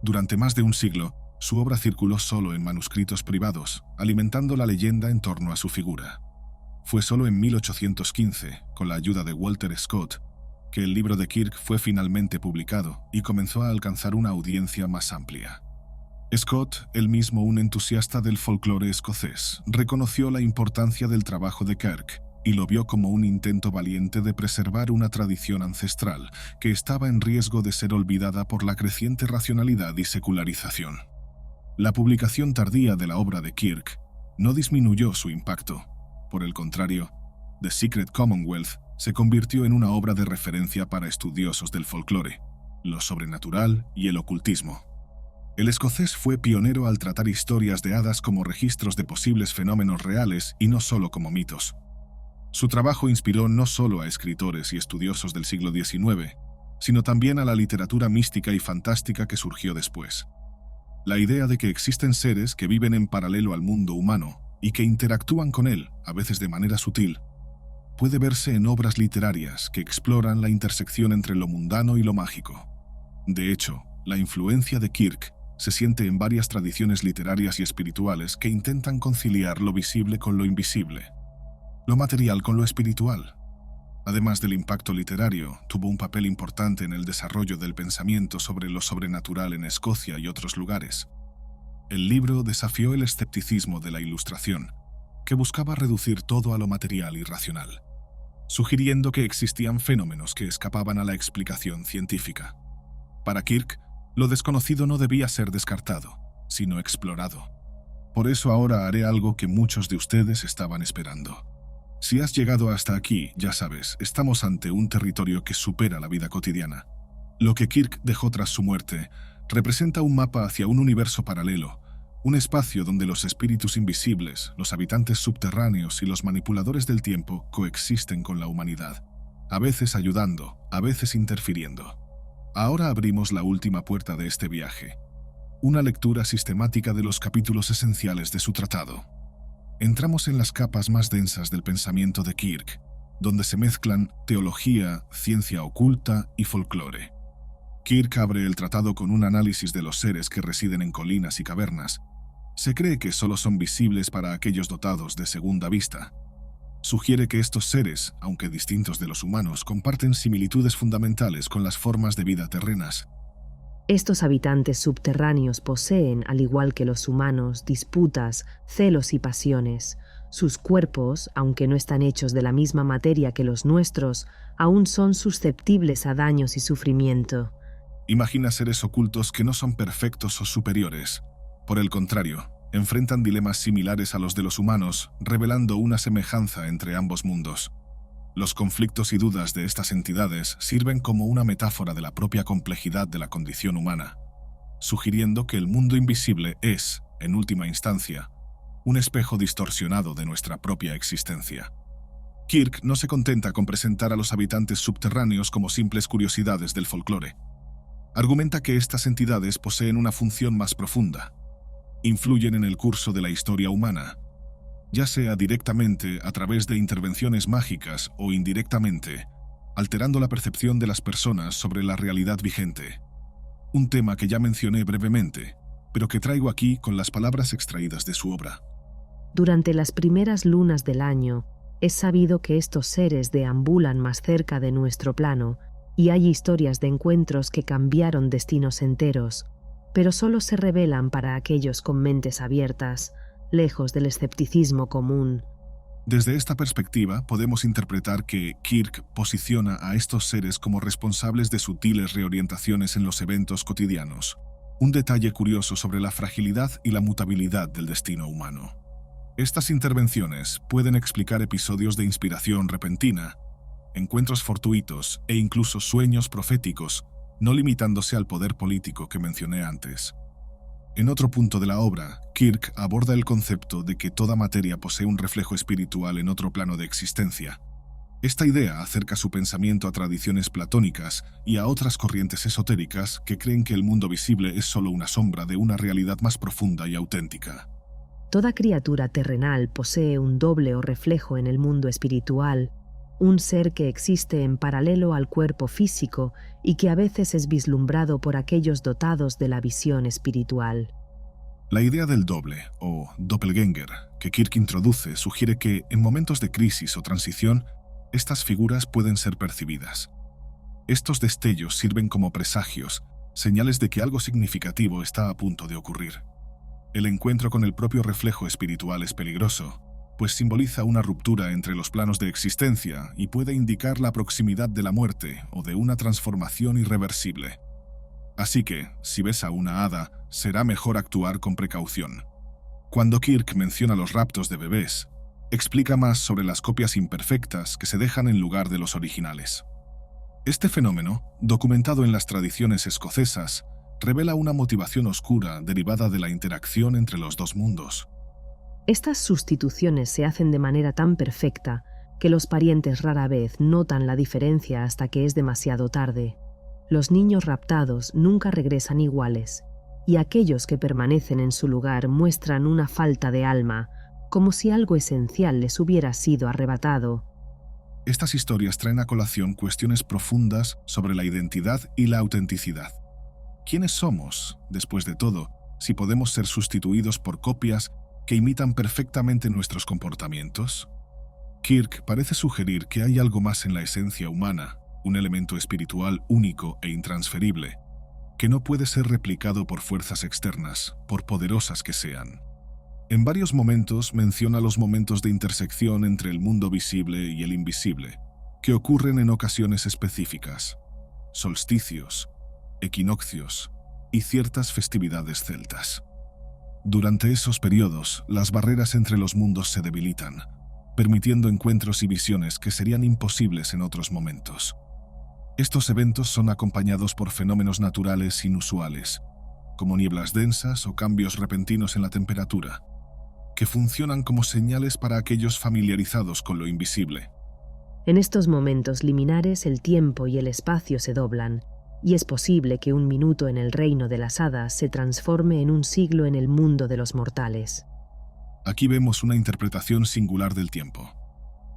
Durante más de un siglo, su obra circuló solo en manuscritos privados, alimentando la leyenda en torno a su figura. Fue solo en 1815, con la ayuda de Walter Scott, que el libro de Kirk fue finalmente publicado y comenzó a alcanzar una audiencia más amplia. Scott, él mismo un entusiasta del folclore escocés, reconoció la importancia del trabajo de Kirk y lo vio como un intento valiente de preservar una tradición ancestral que estaba en riesgo de ser olvidada por la creciente racionalidad y secularización. La publicación tardía de la obra de Kirk no disminuyó su impacto. Por el contrario, The Secret Commonwealth se convirtió en una obra de referencia para estudiosos del folclore, lo sobrenatural y el ocultismo. El escocés fue pionero al tratar historias de hadas como registros de posibles fenómenos reales y no solo como mitos. Su trabajo inspiró no solo a escritores y estudiosos del siglo XIX, sino también a la literatura mística y fantástica que surgió después. La idea de que existen seres que viven en paralelo al mundo humano y que interactúan con él, a veces de manera sutil, puede verse en obras literarias que exploran la intersección entre lo mundano y lo mágico. De hecho, la influencia de Kirk se siente en varias tradiciones literarias y espirituales que intentan conciliar lo visible con lo invisible, lo material con lo espiritual. Además del impacto literario, tuvo un papel importante en el desarrollo del pensamiento sobre lo sobrenatural en Escocia y otros lugares. El libro desafió el escepticismo de la Ilustración, que buscaba reducir todo a lo material y racional, sugiriendo que existían fenómenos que escapaban a la explicación científica. Para Kirk, lo desconocido no debía ser descartado, sino explorado. Por eso ahora haré algo que muchos de ustedes estaban esperando. Si has llegado hasta aquí, ya sabes, estamos ante un territorio que supera la vida cotidiana. Lo que Kirk dejó tras su muerte representa un mapa hacia un universo paralelo, un espacio donde los espíritus invisibles, los habitantes subterráneos y los manipuladores del tiempo coexisten con la humanidad, a veces ayudando, a veces interfiriendo. Ahora abrimos la última puerta de este viaje, una lectura sistemática de los capítulos esenciales de su tratado. Entramos en las capas más densas del pensamiento de Kirk, donde se mezclan teología, ciencia oculta y folclore. Kirk abre el tratado con un análisis de los seres que residen en colinas y cavernas. Se cree que solo son visibles para aquellos dotados de segunda vista. Sugiere que estos seres, aunque distintos de los humanos, comparten similitudes fundamentales con las formas de vida terrenas. Estos habitantes subterráneos poseen, al igual que los humanos, disputas, celos y pasiones. Sus cuerpos, aunque no están hechos de la misma materia que los nuestros, aún son susceptibles a daños y sufrimiento. Imagina seres ocultos que no son perfectos o superiores. Por el contrario, enfrentan dilemas similares a los de los humanos, revelando una semejanza entre ambos mundos. Los conflictos y dudas de estas entidades sirven como una metáfora de la propia complejidad de la condición humana, sugiriendo que el mundo invisible es, en última instancia, un espejo distorsionado de nuestra propia existencia. Kirk no se contenta con presentar a los habitantes subterráneos como simples curiosidades del folclore. Argumenta que estas entidades poseen una función más profunda. Influyen en el curso de la historia humana, ya sea directamente a través de intervenciones mágicas o indirectamente, alterando la percepción de las personas sobre la realidad vigente. Un tema que ya mencioné brevemente, pero que traigo aquí con las palabras extraídas de su obra. Durante las primeras lunas del año, es sabido que estos seres deambulan más cerca de nuestro plano, y hay historias de encuentros que cambiaron destinos enteros, pero solo se revelan para aquellos con mentes abiertas, lejos del escepticismo común. Desde esta perspectiva, podemos interpretar que Kirk posiciona a estos seres como responsables de sutiles reorientaciones en los eventos cotidianos, un detalle curioso sobre la fragilidad y la mutabilidad del destino humano. Estas intervenciones pueden explicar episodios de inspiración repentina, encuentros fortuitos e incluso sueños proféticos, no limitándose al poder político que mencioné antes. En otro punto de la obra, Kirk aborda el concepto de que toda materia posee un reflejo espiritual en otro plano de existencia. Esta idea acerca su pensamiento a tradiciones platónicas y a otras corrientes esotéricas que creen que el mundo visible es solo una sombra de una realidad más profunda y auténtica. Toda criatura terrenal posee un doble o reflejo en el mundo espiritual, un ser que existe en paralelo al cuerpo físico y que a veces es vislumbrado por aquellos dotados de la visión espiritual. La idea del doble, o doppelganger, que Kirk introduce sugiere que, en momentos de crisis o transición, estas figuras pueden ser percibidas. Estos destellos sirven como presagios, señales de que algo significativo está a punto de ocurrir. El encuentro con el propio reflejo espiritual es peligroso, pues simboliza una ruptura entre los planos de existencia y puede indicar la proximidad de la muerte o de una transformación irreversible. Así que, si ves a una hada, será mejor actuar con precaución. Cuando Kirk menciona los raptos de bebés, explica más sobre las copias imperfectas que se dejan en lugar de los originales. Este fenómeno, documentado en las tradiciones escocesas, revela una motivación oscura derivada de la interacción entre los dos mundos. Estas sustituciones se hacen de manera tan perfecta que los parientes rara vez notan la diferencia hasta que es demasiado tarde. Los niños raptados nunca regresan iguales, y aquellos que permanecen en su lugar muestran una falta de alma, como si algo esencial les hubiera sido arrebatado. Estas historias traen a colación cuestiones profundas sobre la identidad y la autenticidad. ¿Quiénes somos, después de todo, si podemos ser sustituidos por copias que imitan perfectamente nuestros comportamientos? Kirk parece sugerir que hay algo más en la esencia humana, un elemento espiritual único e intransferible, que no puede ser replicado por fuerzas externas, por poderosas que sean. En varios momentos menciona los momentos de intersección entre el mundo visible y el invisible, que ocurren en ocasiones específicas: solsticios, equinoccios y ciertas festividades celtas. Durante esos periodos, las barreras entre los mundos se debilitan, permitiendo encuentros y visiones que serían imposibles en otros momentos. Estos eventos son acompañados por fenómenos naturales inusuales, como nieblas densas o cambios repentinos en la temperatura, que funcionan como señales para aquellos familiarizados con lo invisible. En estos momentos liminares el tiempo y el espacio se doblan, y es posible que un minuto en el reino de las hadas se transforme en un siglo en el mundo de los mortales. Aquí vemos una interpretación singular del tiempo.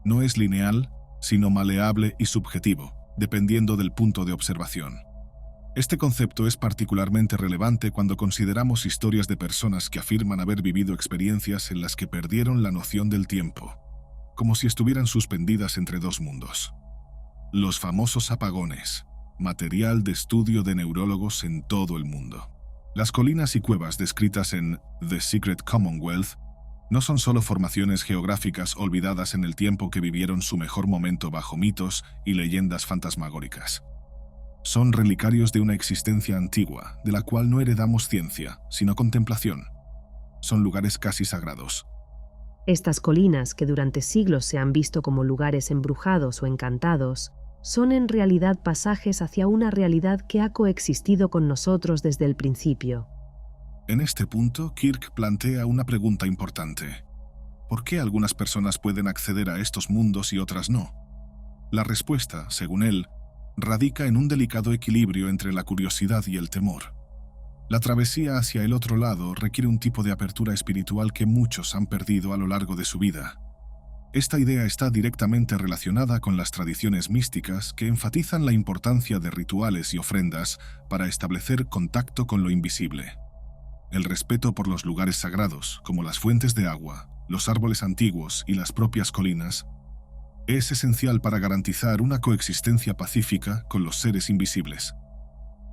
No es lineal, sino maleable y subjetivo, dependiendo del punto de observación. Este concepto es particularmente relevante cuando consideramos historias de personas que afirman haber vivido experiencias en las que perdieron la noción del tiempo, como si estuvieran suspendidas entre dos mundos. Los famosos apagones, material de estudio de neurólogos en todo el mundo. Las colinas y cuevas descritas en The Secret Commonwealth no son solo formaciones geográficas olvidadas en el tiempo que vivieron su mejor momento bajo mitos y leyendas fantasmagóricas. Son relicarios de una existencia antigua, de la cual no heredamos ciencia, sino contemplación. Son lugares casi sagrados. Estas colinas, que durante siglos se han visto como lugares embrujados o encantados, son en realidad pasajes hacia una realidad que ha coexistido con nosotros desde el principio. En este punto, Kirk plantea una pregunta importante. ¿Por qué algunas personas pueden acceder a estos mundos y otras no? La respuesta, según él, radica en un delicado equilibrio entre la curiosidad y el temor. La travesía hacia el otro lado requiere un tipo de apertura espiritual que muchos han perdido a lo largo de su vida. Esta idea está directamente relacionada con las tradiciones místicas que enfatizan la importancia de rituales y ofrendas para establecer contacto con lo invisible. El respeto por los lugares sagrados, como las fuentes de agua, los árboles antiguos y las propias colinas, es esencial para garantizar una coexistencia pacífica con los seres invisibles.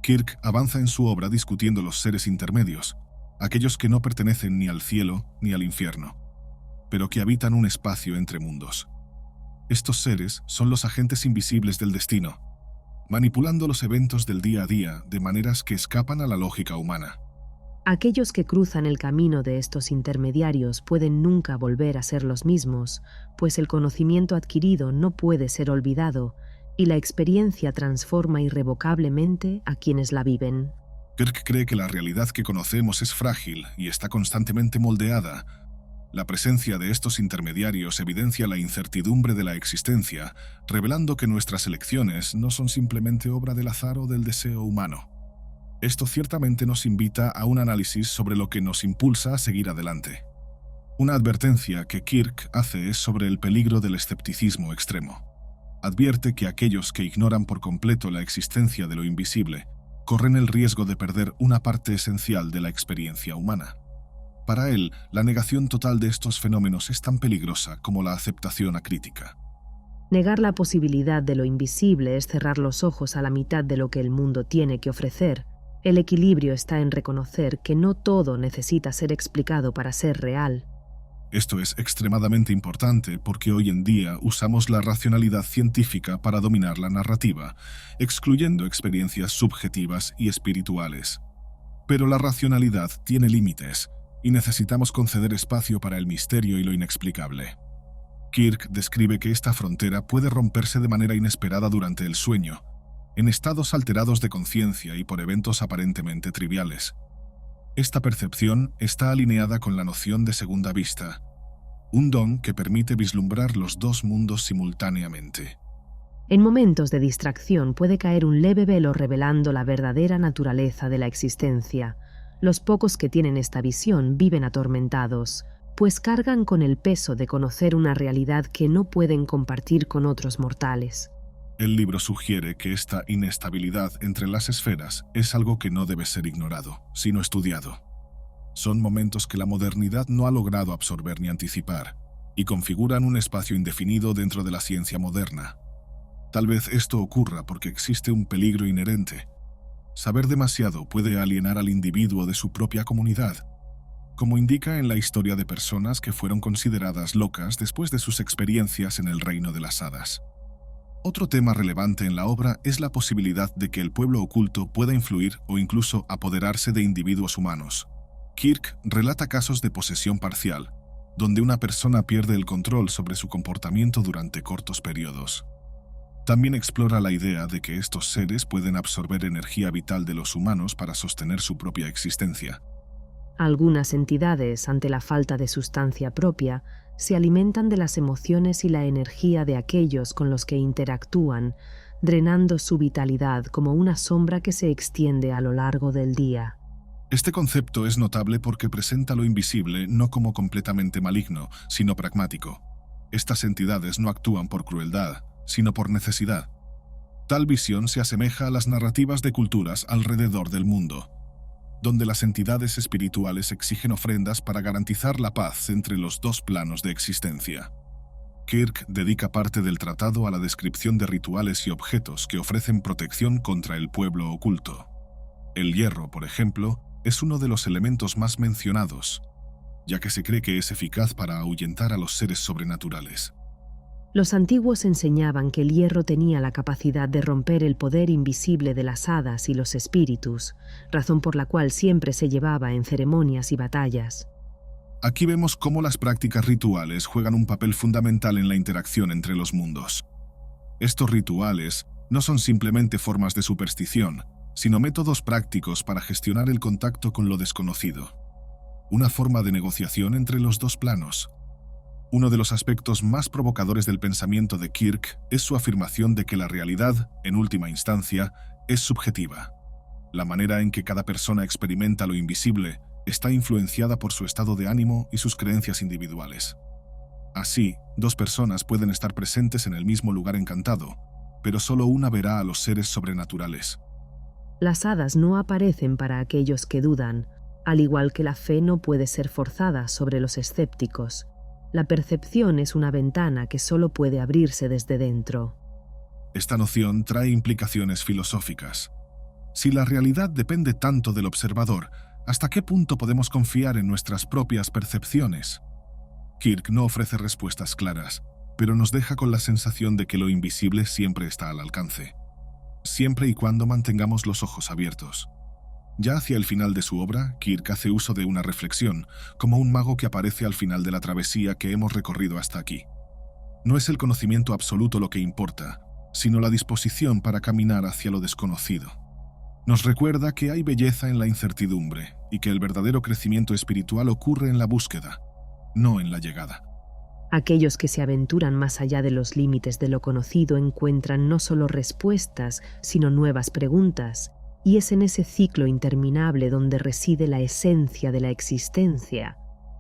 Kirk avanza en su obra discutiendo los seres intermedios, aquellos que no pertenecen ni al cielo ni al infierno, pero que habitan un espacio entre mundos. Estos seres son los agentes invisibles del destino, manipulando los eventos del día a día de maneras que escapan a la lógica humana. Aquellos que cruzan el camino de estos intermediarios pueden nunca volver a ser los mismos, pues el conocimiento adquirido no puede ser olvidado y la experiencia transforma irrevocablemente a quienes la viven. Kirk cree que la realidad que conocemos es frágil y está constantemente moldeada. La presencia de estos intermediarios evidencia la incertidumbre de la existencia, revelando que nuestras elecciones no son simplemente obra del azar o del deseo humano. Esto ciertamente nos invita a un análisis sobre lo que nos impulsa a seguir adelante. Una advertencia que Kirk hace es sobre el peligro del escepticismo extremo. Advierte que aquellos que ignoran por completo la existencia de lo invisible corren el riesgo de perder una parte esencial de la experiencia humana. Para él, la negación total de estos fenómenos es tan peligrosa como la aceptación acrítica. Negar la posibilidad de lo invisible es cerrar los ojos a la mitad de lo que el mundo tiene que ofrecer. El equilibrio está en reconocer que no todo necesita ser explicado para ser real. Esto es extremadamente importante porque hoy en día usamos la racionalidad científica para dominar la narrativa, excluyendo experiencias subjetivas y espirituales. Pero la racionalidad tiene límites y necesitamos conceder espacio para el misterio y lo inexplicable. Kirk describe que esta frontera puede romperse de manera inesperada durante el sueño, en estados alterados de conciencia y por eventos aparentemente triviales. Esta percepción está alineada con la noción de segunda vista, un don que permite vislumbrar los dos mundos simultáneamente. En momentos de distracción puede caer un leve velo revelando la verdadera naturaleza de la existencia. Los pocos que tienen esta visión viven atormentados, pues cargan con el peso de conocer una realidad que no pueden compartir con otros mortales. El libro sugiere que esta inestabilidad entre las esferas es algo que no debe ser ignorado, sino estudiado. Son momentos que la modernidad no ha logrado absorber ni anticipar, y configuran un espacio indefinido dentro de la ciencia moderna. Tal vez esto ocurra porque existe un peligro inherente. Saber demasiado puede alienar al individuo de su propia comunidad, como indica en la historia de personas que fueron consideradas locas después de sus experiencias en el reino de las hadas. Otro tema relevante en la obra es la posibilidad de que el pueblo oculto pueda influir o incluso apoderarse de individuos humanos. Kirk relata casos de posesión parcial, donde una persona pierde el control sobre su comportamiento durante cortos periodos. También explora la idea de que estos seres pueden absorber energía vital de los humanos para sostener su propia existencia. Algunas entidades, ante la falta de sustancia propia, se alimentan de las emociones y la energía de aquellos con los que interactúan, drenando su vitalidad como una sombra que se extiende a lo largo del día. Este concepto es notable porque presenta lo invisible no como completamente maligno, sino pragmático. Estas entidades no actúan por crueldad, sino por necesidad. Tal visión se asemeja a las narrativas de culturas alrededor del mundo, donde las entidades espirituales exigen ofrendas para garantizar la paz entre los dos planos de existencia. Kirk dedica parte del tratado a la descripción de rituales y objetos que ofrecen protección contra el pueblo oculto. El hierro, por ejemplo, es uno de los elementos más mencionados, ya que se cree que es eficaz para ahuyentar a los seres sobrenaturales. Los antiguos enseñaban que el hierro tenía la capacidad de romper el poder invisible de las hadas y los espíritus, razón por la cual siempre se llevaba en ceremonias y batallas. Aquí vemos cómo las prácticas rituales juegan un papel fundamental en la interacción entre los mundos. Estos rituales no son simplemente formas de superstición, sino métodos prácticos para gestionar el contacto con lo desconocido. Una forma de negociación entre los dos planos. Uno de los aspectos más provocadores del pensamiento de Kirk es su afirmación de que la realidad, en última instancia, es subjetiva. La manera en que cada persona experimenta lo invisible está influenciada por su estado de ánimo y sus creencias individuales. Así, dos personas pueden estar presentes en el mismo lugar encantado, pero solo una verá a los seres sobrenaturales. Las hadas no aparecen para aquellos que dudan, al igual que la fe no puede ser forzada sobre los escépticos. La percepción es una ventana que solo puede abrirse desde dentro. Esta noción trae implicaciones filosóficas. Si la realidad depende tanto del observador, ¿hasta qué punto podemos confiar en nuestras propias percepciones? Kirk no ofrece respuestas claras, pero nos deja con la sensación de que lo invisible siempre está al alcance, siempre y cuando mantengamos los ojos abiertos. Ya hacia el final de su obra, Kirk hace uso de una reflexión, como un mago que aparece al final de la travesía que hemos recorrido hasta aquí. No es el conocimiento absoluto lo que importa, sino la disposición para caminar hacia lo desconocido. Nos recuerda que hay belleza en la incertidumbre y que el verdadero crecimiento espiritual ocurre en la búsqueda, no en la llegada. Aquellos que se aventuran más allá de los límites de lo conocido encuentran no solo respuestas, sino nuevas preguntas, y es en ese ciclo interminable donde reside la esencia de la existencia.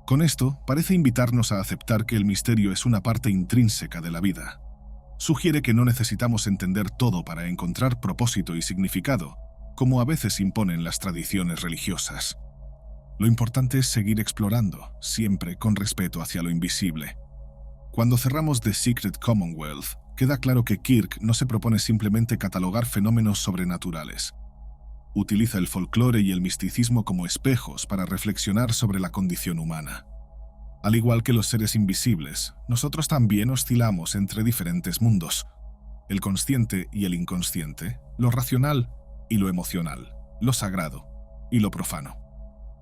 Con esto, parece invitarnos a aceptar que el misterio es una parte intrínseca de la vida. Sugiere que no necesitamos entender todo para encontrar propósito y significado, como a veces imponen las tradiciones religiosas. Lo importante es seguir explorando, siempre con respeto hacia lo invisible. Cuando cerramos The Secret Commonwealth, queda claro que Kirk no se propone simplemente catalogar fenómenos sobrenaturales. Utiliza el folclore y el misticismo como espejos para reflexionar sobre la condición humana. Al igual que los seres invisibles, nosotros también oscilamos entre diferentes mundos: el consciente y el inconsciente, lo racional y lo emocional, lo sagrado y lo profano.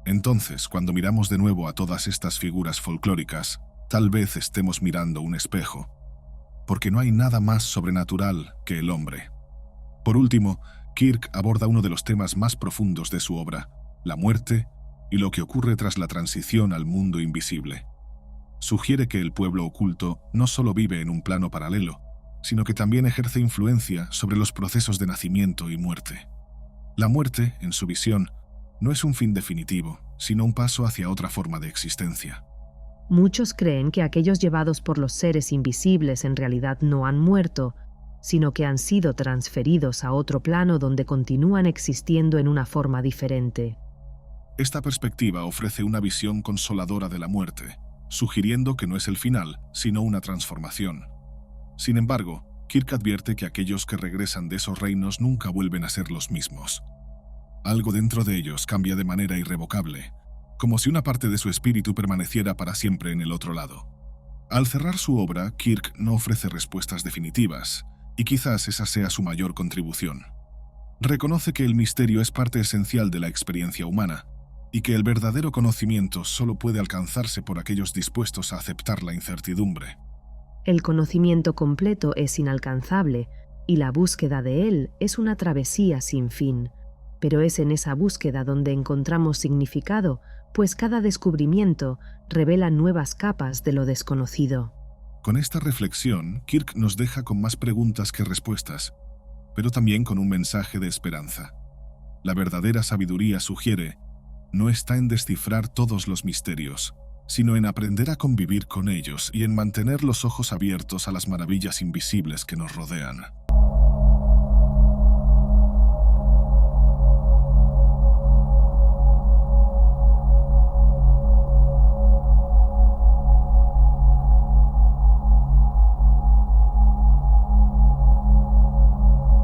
Entonces, cuando miramos de nuevo a todas estas figuras folclóricas, tal vez estemos mirando un espejo, porque no hay nada más sobrenatural que el hombre. Por último, Kirk aborda uno de los temas más profundos de su obra, la muerte y lo que ocurre tras la transición al mundo invisible. Sugiere que el pueblo oculto no solo vive en un plano paralelo, sino que también ejerce influencia sobre los procesos de nacimiento y muerte. La muerte, en su visión, no es un fin definitivo, sino un paso hacia otra forma de existencia. Muchos creen que aquellos llevados por los seres invisibles en realidad no han muerto, sino que han sido transferidos a otro plano donde continúan existiendo en una forma diferente. Esta perspectiva ofrece una visión consoladora de la muerte, sugiriendo que no es el final, sino una transformación. Sin embargo, Kirk advierte que aquellos que regresan de esos reinos nunca vuelven a ser los mismos. Algo dentro de ellos cambia de manera irrevocable, como si una parte de su espíritu permaneciera para siempre en el otro lado. Al cerrar su obra, Kirk no ofrece respuestas definitivas, y quizás esa sea su mayor contribución. Reconoce que el misterio es parte esencial de la experiencia humana, y que el verdadero conocimiento solo puede alcanzarse por aquellos dispuestos a aceptar la incertidumbre. El conocimiento completo es inalcanzable, y la búsqueda de él es una travesía sin fin. Pero es en esa búsqueda donde encontramos significado, pues cada descubrimiento revela nuevas capas de lo desconocido. Con esta reflexión, Kirk nos deja con más preguntas que respuestas, pero también con un mensaje de esperanza. La verdadera sabiduría, sugiere, no está en descifrar todos los misterios, sino en aprender a convivir con ellos y en mantener los ojos abiertos a las maravillas invisibles que nos rodean.